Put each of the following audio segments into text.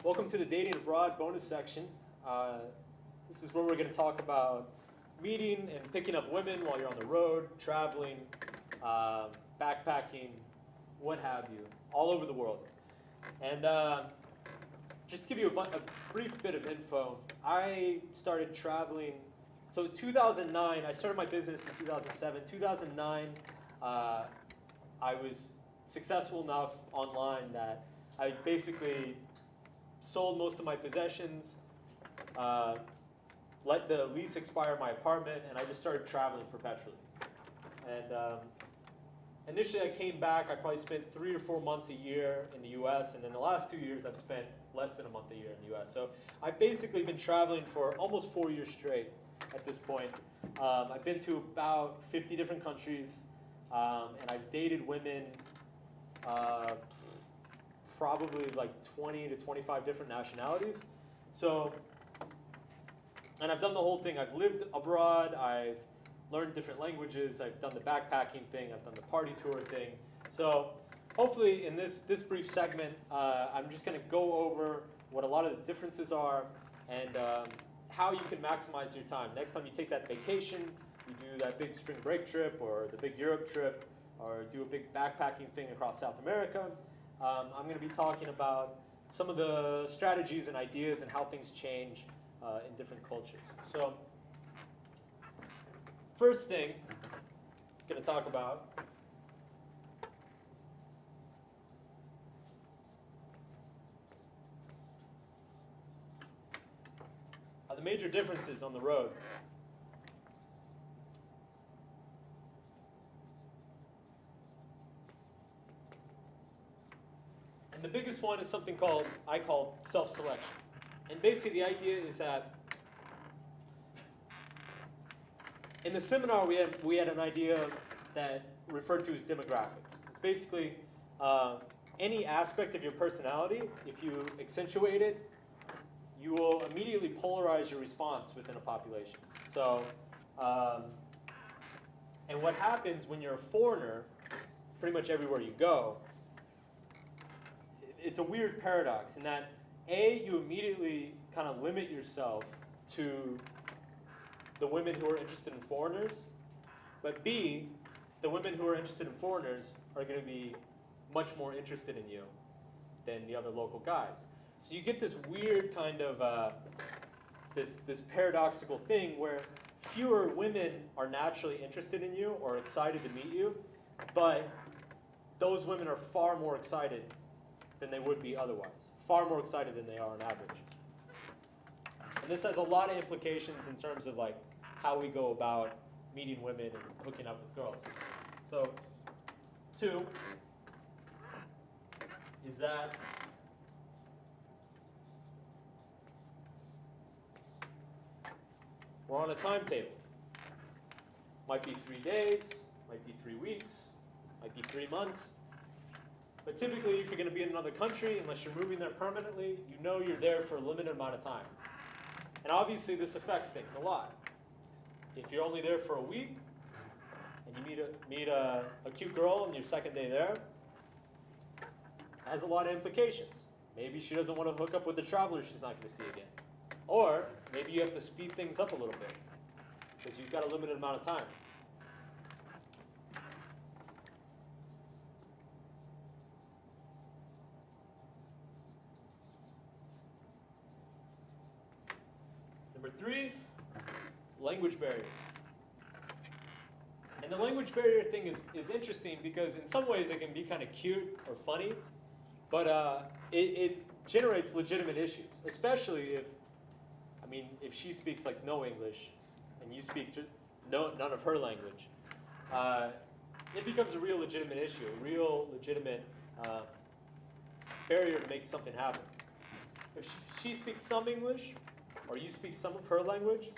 Welcome to the Dating Abroad bonus section. This is where we're going to talk about meeting and picking up women while you're on the road, traveling, backpacking, what have you, all over the world. And just to give you a brief bit of info, I started traveling. So 2009, I started my business in 2007. 2009, I was successful enough online that I basically sold most of my possessions, let the lease expire in my apartment, and I just started traveling perpetually. And initially I came back, I probably spent 3 or 4 months a year in the US, and then the last 2 years I've spent less than a month a year in the US. So I've basically been traveling for almost 4 years straight at this point. I've been to about 50 different countries, and I've dated women probably like 20 to 25 different nationalities. So, and I've done the whole thing. I've lived abroad, I've learned different languages, I've done the backpacking thing, I've done the party tour thing. So hopefully in this brief segment, I'm just gonna go over what a lot of the differences are and how you can maximize your time. Next time you take that vacation, you do that big spring break trip or the big Europe trip or do a big backpacking thing across South America. I'm going to be talking about some of the strategies and ideas and how things change in different cultures. So, first thing I'm going to talk about are the major differences on the road. And the biggest one is something I call self-selection. And basically the idea is that in the seminar we had an idea that referred to as demographics. It's basically any aspect of your personality, if you accentuate it, you will immediately polarize your response within a population. So, and what happens when you're a foreigner, pretty much everywhere you go, it's a weird paradox in that, A, you immediately kind of limit yourself to the women who are interested in foreigners, but B, the women who are interested in foreigners are going to be much more interested in you than the other local guys. So you get this weird kind of, this paradoxical thing where fewer women are naturally interested in you or excited to meet you, but those women are far more excited than they would be otherwise. Far more excited than they are on average. And this has a lot of implications in terms of like how we go about meeting women and hooking up with girls. So, 2 is that we're on a timetable. Might be 3 days, might be 3 weeks, might be 3 months. But typically, if you're going to be in another country, unless you're moving there permanently, you know you're there for a limited amount of time. And obviously, this affects things a lot. If you're only there for a week, and you meet a cute girl on your second day there, it has a lot of implications. Maybe she doesn't want to hook up with the traveler she's not going to see again. Or maybe you have to speed things up a little bit, because you've got a limited amount of time. Number 3, language barriers. And the language barrier thing is interesting because in some ways it can be kind of cute or funny, but it generates legitimate issues, especially if she speaks like no English and you speak none of her language. It becomes a real legitimate issue, a real legitimate barrier to make something happen. If she speaks some English, or you speak some of her language,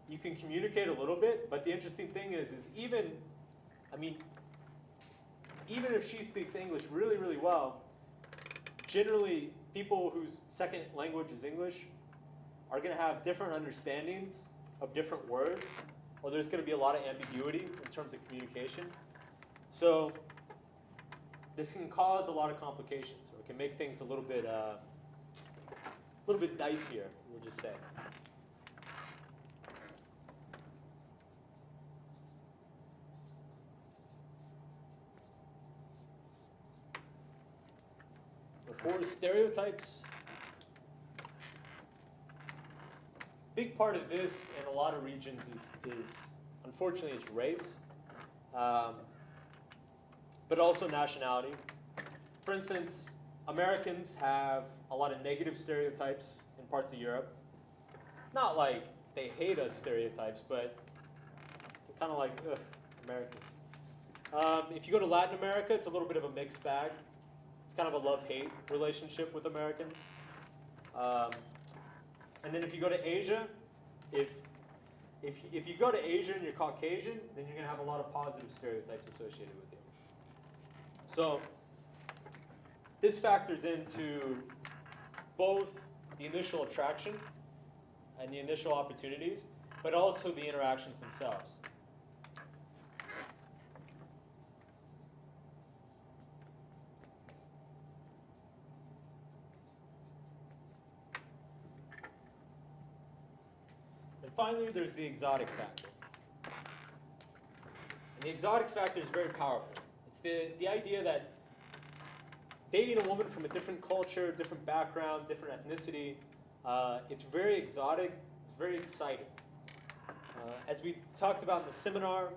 you can communicate a little bit, but the interesting thing is even if she speaks English really, really well, generally people whose second language is English are going to have different understandings of different words, or there's going to be a lot of ambiguity in terms of communication. So this can cause a lot of complications, or it can make things a little bit little bit dicier, we'll just say. The 4 stereotypes. Big part of this in a lot of regions is unfortunately, it's race, but also nationality. For instance, Americans have a lot of negative stereotypes in parts of Europe. Not like they hate us stereotypes, but they're kind of like, ugh, Americans. If you go to Latin America, it's a little bit of a mixed bag. It's kind of a love-hate relationship with Americans. And then if you go to Asia, if you go to Asia and you're Caucasian, then you're going to have a lot of positive stereotypes associated with you. So this factors into both the initial attraction and the initial opportunities, but also the interactions themselves. And finally, there's the exotic factor. And the exotic factor is very powerful. It's the idea that dating a woman from a different culture, different background, different ethnicity, it's very exotic, it's very exciting. As we talked about in the seminar,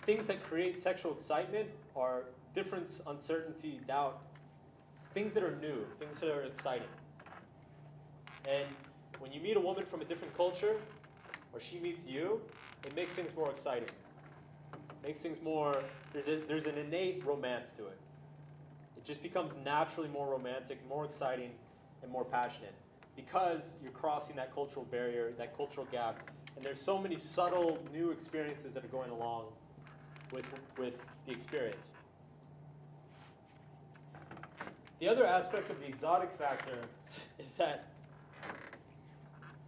things that create sexual excitement are difference, uncertainty, doubt, things that are new, things that are exciting. And when you meet a woman from a different culture, or she meets you, it makes things more exciting. It makes things more, there's an innate romance to it. It just becomes naturally more romantic, more exciting, and more passionate because you're crossing that cultural barrier, that cultural gap, and there's so many subtle new experiences that are going along with the experience. The other aspect of the exotic factor is that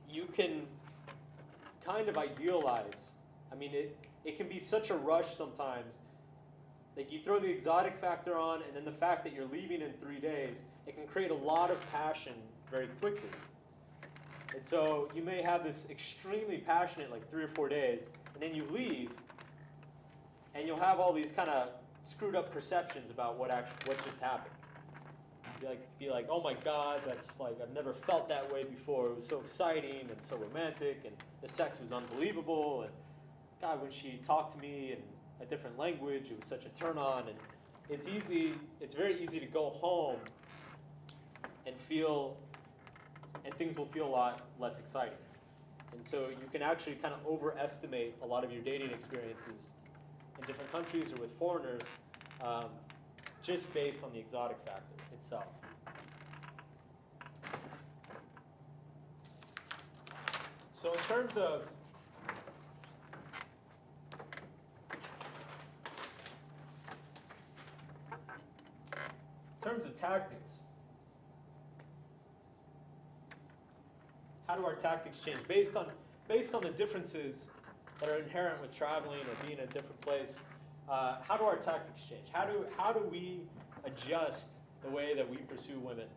you can kind of idealize. I mean, it can be such a rush sometimes. Like you throw the exotic factor on, and then the fact that you're leaving in 3 days, it can create a lot of passion very quickly. And so you may have this extremely passionate, like 3 or 4 days, and then you leave, and you'll have all these kind of screwed up perceptions about what just happened. Be like, oh my God, that's like, I've never felt that way before. It was so exciting and so romantic, and the sex was unbelievable, and God, when she talked to me in a different language, it was such a turn on, and it's very easy to go home and things will feel a lot less exciting. And so you can actually kind of overestimate a lot of your dating experiences in different countries or with foreigners just based on the exotic factor itself. So in terms of tactics, how do our tactics change based on the differences that are inherent with traveling or being in a different place? How do our tactics change? How do we adjust the way that we pursue women?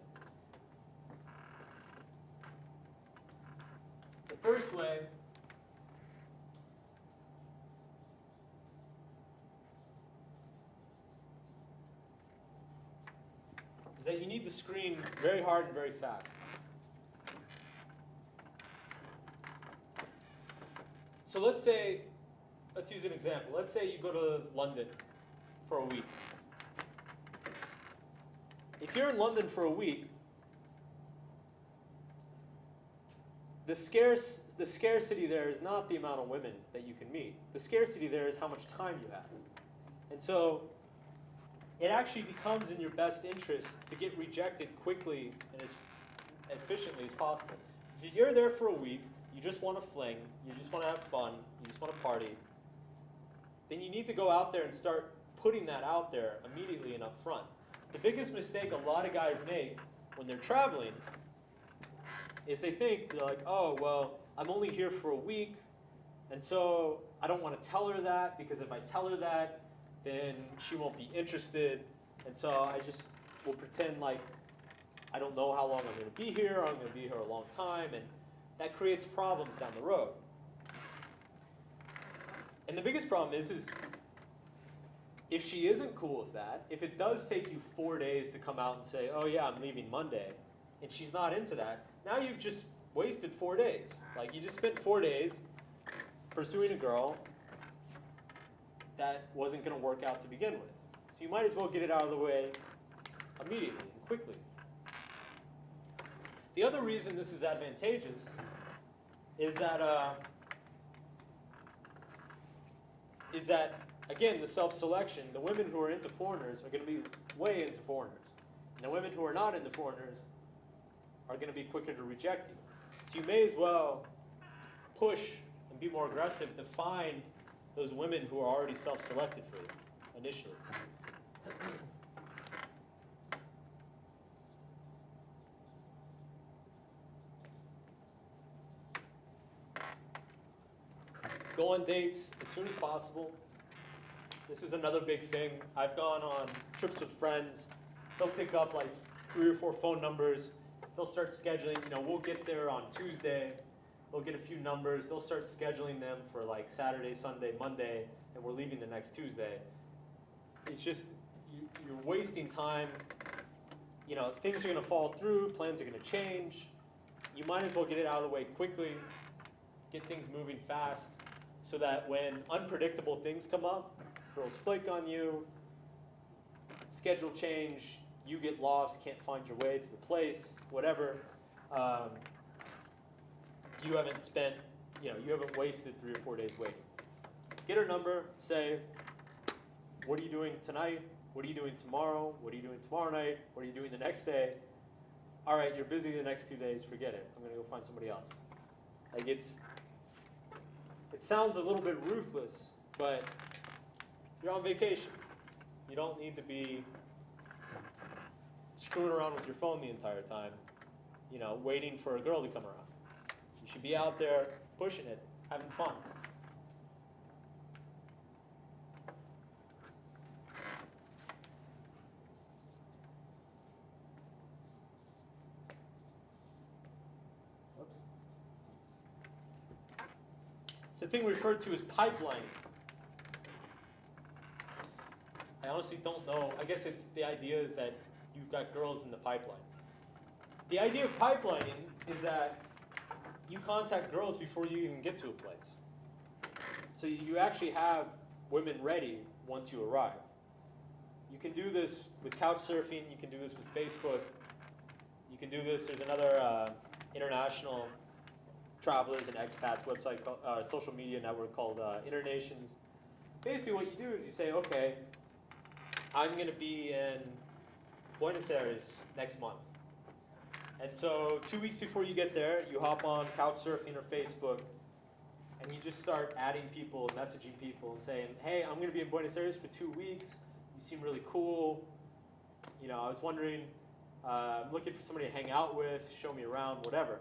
The first way is that you need to screen very hard and very fast. So let's use an example. Let's say you go to London for a week. If you're in London for a week, the scarcity there is not the amount of women that you can meet. The scarcity there is how much time you have. And so it actually becomes in your best interest to get rejected quickly and as efficiently as possible. If you're there for a week, you just want to fling, you just want to have fun, you just want to party, then you need to go out there and start putting that out there immediately and up front. The biggest mistake a lot of guys make when they're traveling is they're like, oh, well, I'm only here for a week, and so I don't want to tell her that, because if I tell her that, then she won't be interested, and so I just will pretend like I don't know how long I'm going to be here, or I'm going to be here a long time, and that creates problems down the road. And the biggest problem is if she isn't cool with that, if it does take you 4 days to come out and say, oh yeah, I'm leaving Monday, and she's not into that, now you've just wasted 4 days. Like, you just spent 4 days pursuing a girl that wasn't going to work out to begin with. So you might as well get it out of the way immediately and quickly. The other reason this is advantageous is that again, the self-selection, the women who are into foreigners are going to be way into foreigners. And the women who are not into foreigners are going to be quicker to reject you. So you may as well push and be more aggressive to find those women who are already self-selected for you initially. Go on dates as soon as possible. This is another big thing. I've gone on trips with friends. They'll pick up like 3 or 4 phone numbers. They'll start scheduling, we'll get there on Tuesday. They'll get a few numbers. They'll start scheduling them for like Saturday, Sunday, Monday, and we're leaving the next Tuesday. It's just, you're wasting time. Things are going to fall through. Plans are going to change. You might as well get it out of the way quickly. Get things moving fast so that when unpredictable things come up, girls flake on you, schedule change, you get lost, can't find your way to the place, whatever. You haven't spent, you haven't wasted 3 or 4 days waiting. Get her number, say, what are you doing tonight? What are you doing tomorrow? What are you doing tomorrow night? What are you doing the next day? All right, you're busy the next 2 days, forget it. I'm gonna go find somebody else. Like, it sounds a little bit ruthless, but you're on vacation. You don't need to be screwing around with your phone the entire time, waiting for a girl to come around. You should be out there pushing it, having fun. It's a thing referred to as pipelining. I honestly don't know. I guess the idea is that you've got girls in the pipeline. The idea of pipelining is that you contact girls before you even get to a place. So you actually have women ready once you arrive. You can do this with couch surfing. You can do this with Facebook. You can do this. There's another international travelers and expats website, social media network called Internations. Basically what you do is you say, okay, I'm going to be in Buenos Aires next month. And so 2 weeks before you get there, you hop on Couchsurfing or Facebook, and you just start adding people, messaging people, and saying, hey, I'm going to be in Buenos Aires for 2 weeks. You seem really cool. I was wondering, I'm looking for somebody to hang out with, show me around, whatever.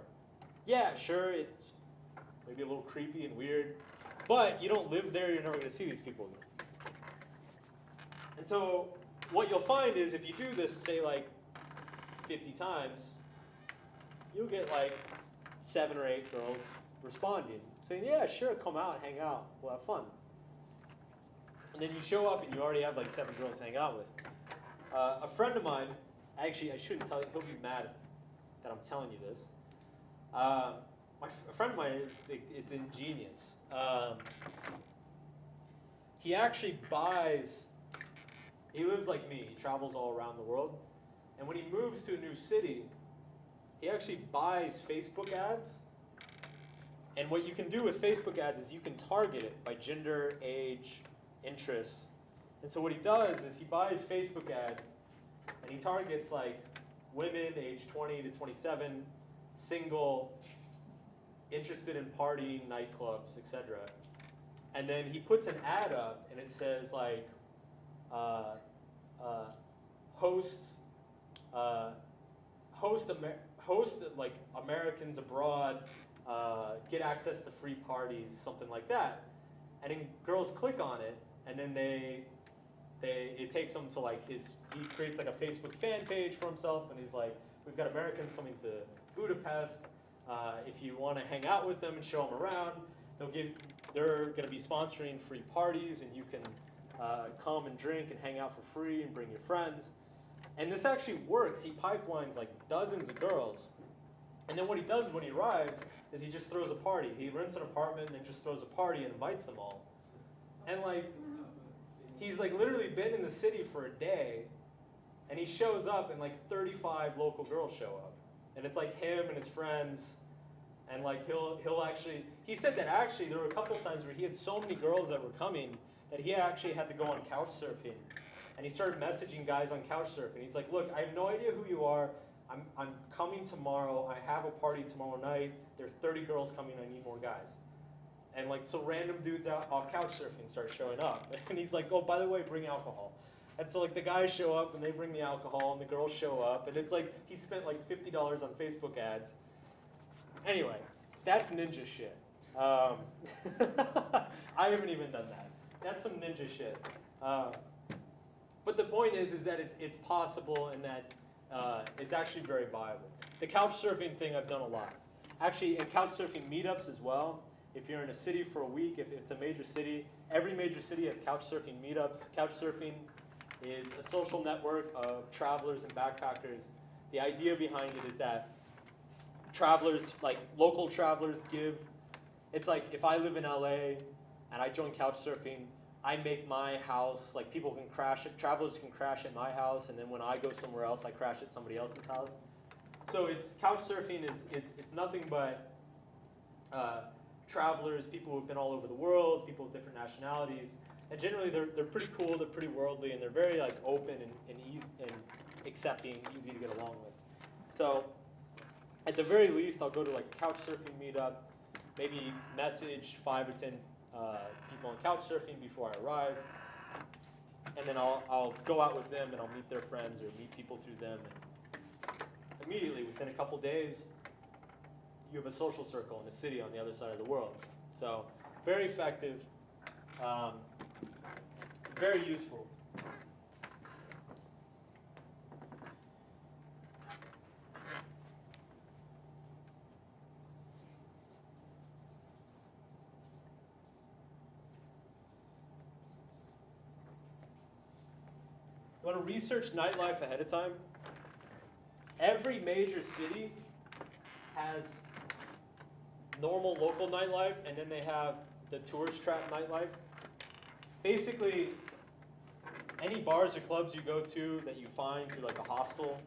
Yeah, sure, it's maybe a little creepy and weird, but you don't live there, you're never going to see these people again. And so what you'll find is if you do this, say like 50 times, you'll get like 7 or 8 girls responding, saying, yeah, sure, come out, hang out, we'll have fun. And then you show up and you already have like 7 girls to hang out with. A friend of mine, actually I shouldn't tell you, he'll be mad that I'm telling you this. A friend of mine, it's ingenious. He actually he lives like me, he travels all around the world. And when he moves to a new city, he actually buys Facebook ads. And what you can do with Facebook ads is you can target it by gender, age, interests. And so what he does is he buys Facebook ads and he targets like women age 20 to 27, single, interested in partying, nightclubs, etc. And then he puts an ad up and it says like, host like Americans abroad, get access to free parties, something like that. And then girls click on it, and then it takes them to like he creates like a Facebook fan page for himself, and he's like, we've got Americans coming to Budapest. If you want to hang out with them and show them around, they're going to be sponsoring free parties, and you can come and drink and hang out for free and bring your friends. And this actually works. He pipelines like dozens of girls. And then what he does when he arrives is he just throws a party. He rents an apartment and then just throws a party and invites them all. And like, he's like literally been in the city for a day, and he shows up and like 35 local girls show up. And it's like him and his friends, and like he'll actually, he said that actually there were a couple times where he had so many girls that were coming that he actually had to go on couch surfing. And he started messaging guys on couch surfing. He's like, look, I have no idea who you are. I'm coming tomorrow. I have a party tomorrow night. There are 30 girls coming. I need more guys. And like, so random dudes out off couch surfing start showing up. And he's like, oh, by the way, bring alcohol. And so like the guys show up and they bring the alcohol and the girls show up. And it's like, he spent like $50 on Facebook ads. Anyway, that's ninja shit. I haven't even done that. That's some ninja shit. But the point is that it's possible, and that it's actually very viable. The couch surfing thing I've done a lot. Actually, in couch surfing meetups as well. If you're in a city for a week, if it's a major city, every major city has couch surfing meetups. Couch surfing is a social network of travelers and backpackers. The idea behind it is that travelers, like local travelers, it's like if I live in LA and I join couch surfing, I make my house, like people can crash it, travelers can crash at my house, and then when I go somewhere else, I crash at somebody else's house. So couch surfing is nothing but travelers, people who've been all over the world, people with different nationalities, and generally they're pretty cool, they're pretty worldly, and they're very like open and easy and accepting, easy to get along with. So at the very least, I'll go to like a couch surfing meetup, maybe message 5 or 10 people on couch surfing before I arrive, and then I'll go out with them and I'll meet their friends or meet people through them. And immediately, within a couple days, you have a social circle in a city on the other side of the world. So very effective, very useful. You want to research nightlife ahead of time? Every major city has normal local nightlife, and then they have the tourist trap nightlife. Basically, any bars or clubs you go to that you find through like a hostel,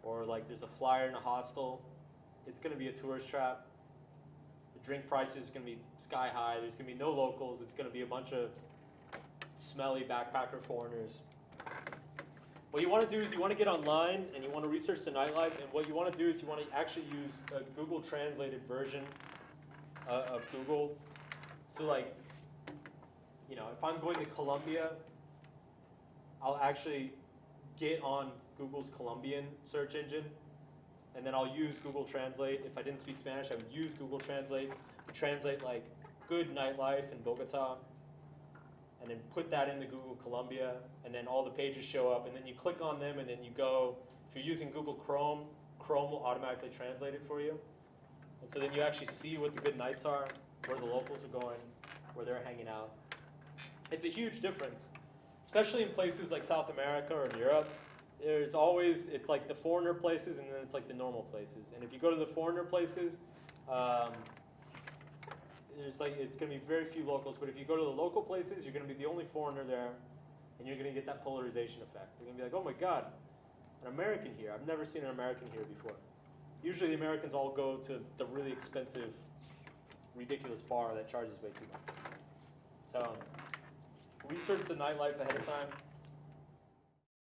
or like there's a flyer in a hostel, it's going to be a tourist trap. The drink prices are going to be sky high. There's going to be no locals. It's going to be a bunch of smelly backpacker foreigners. What you want to do is you want to get online and you want to research the nightlife, and what you want to do is you want to actually use a Google translated version of Google. So like, you know, if I'm going to Colombia, I'll actually get on Google's Colombian search engine, and then I'll use Google Translate. If I didn't speak Spanish, I would use Google Translate to translate like good nightlife in Bogota, and then put that into Google Colombia, and then all the pages show up, and then you click on them, and then you go, if you're using Google Chrome, Chrome will automatically translate it for you. And so then you actually see what the good nights are, where the locals are going, where they're hanging out. It's a huge difference, especially in places like South America or Europe. There's always, it's like the foreigner places, and then it's like the normal places. And if you go to the foreigner places, it's going to be very few locals, but if you go to the local places, you're going to be the only foreigner there, and you're going to get that polarization effect. You're going to be like, oh my God, an American here. I've never seen an American here before. Usually the Americans all go to the really expensive, ridiculous bar that charges way too much. So research the nightlife ahead of time.